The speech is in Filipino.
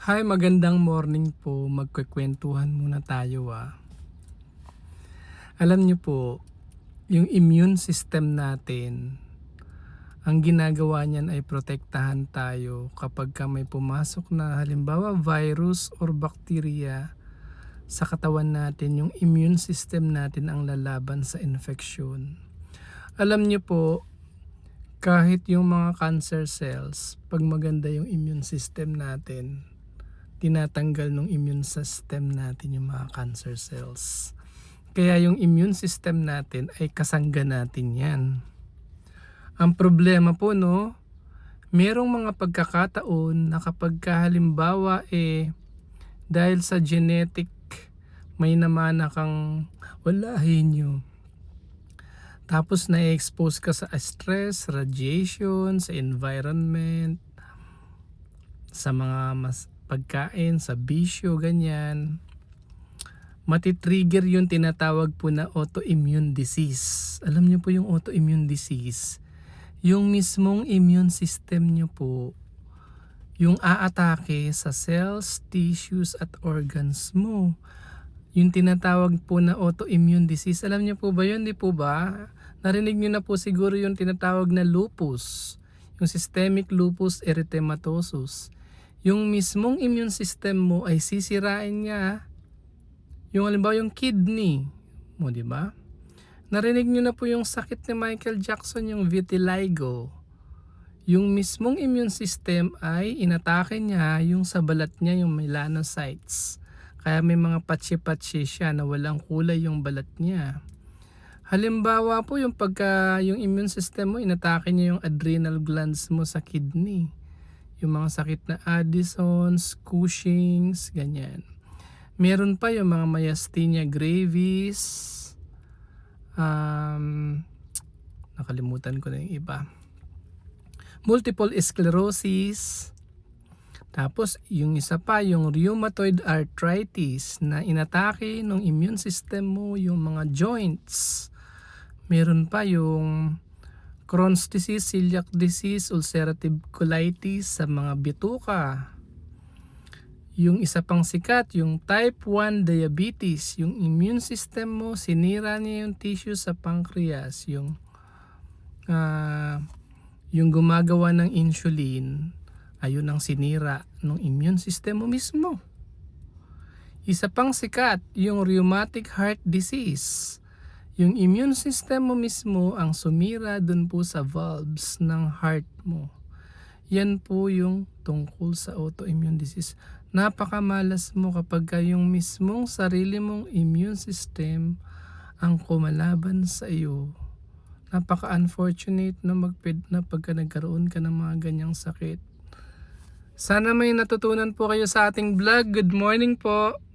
Hi, magandang morning po. Magkwekwentuhan muna tayo. Alam niyo po, yung immune system natin, ang ginagawa niyan ay protektahan tayo kapag may pumasok na halimbawa virus or bacteria sa katawan natin, yung immune system natin ang lalaban sa infeksyon. Alam niyo po, kahit yung mga cancer cells, pag maganda yung immune system natin, tinatanggal ng immune system natin yung mga cancer cells. Kaya yung immune system natin ay kasangga natin yan. Ang problema po, merong mga pagkakataon na kapag halimbawa dahil sa genetic may namana kang walahin nyo. Tapos na-expose ka sa stress, radiation, sa environment, sa mga pagkain, sa bisyo, ganyan. Matitrigger yung tinatawag po na autoimmune disease. Alam niyo po yung autoimmune disease, yung mismong immune system niyo po, yung aatake sa cells, tissues at organs mo. Yung tinatawag po na autoimmune disease, alam niyo po ba yun? Di po ba? Narinig niyo na po siguro yung tinatawag na lupus, yung systemic lupus erythematosus. Yung mismong immune system mo ay sisirain niya. Yung halimbawa yung kidney mo, di ba? Narinig niyo na po yung sakit ni Michael Jackson, yung vitiligo. Yung mismong immune system ay inatake niya yung sa balat niya, yung melanocytes. Kaya may mga patsi-patsi siya na walang kulay yung balat niya. Halimbawa po yung yung immune system mo, inatake niya yung adrenal glands mo sa kidney. Yung mga sakit na Addison's, Cushing's, ganyan. Meron pa yung mga myasthenia gravis. Nakalimutan ko na yung iba. Multiple sclerosis. Tapos yung isa pa, yung rheumatoid arthritis na inatake ng immune system mo yung mga joints. Meron pa yung Crohn's disease, celiac disease, ulcerative colitis sa mga bituka. Yung isa pang sikat, yung type 1 diabetes, yung immune system mo, sinira niya yung tissue sa pancreas, yung gumagawa ng insulin, ayun ang sinira ng immune system mo mismo. Isa pang sikat, yung rheumatic heart disease. Yung immune system mo mismo ang sumira dun po sa valves ng heart mo. Yan po yung tungkol sa autoimmune disease. Napakamalas mo kapag yung mismong sarili mong immune system ang kumalaban sa iyo. Napaka-unfortunate na pagka nagkaroon ka ng mga ganyang sakit. Sana may natutunan po kayo sa ating vlog. Good morning po!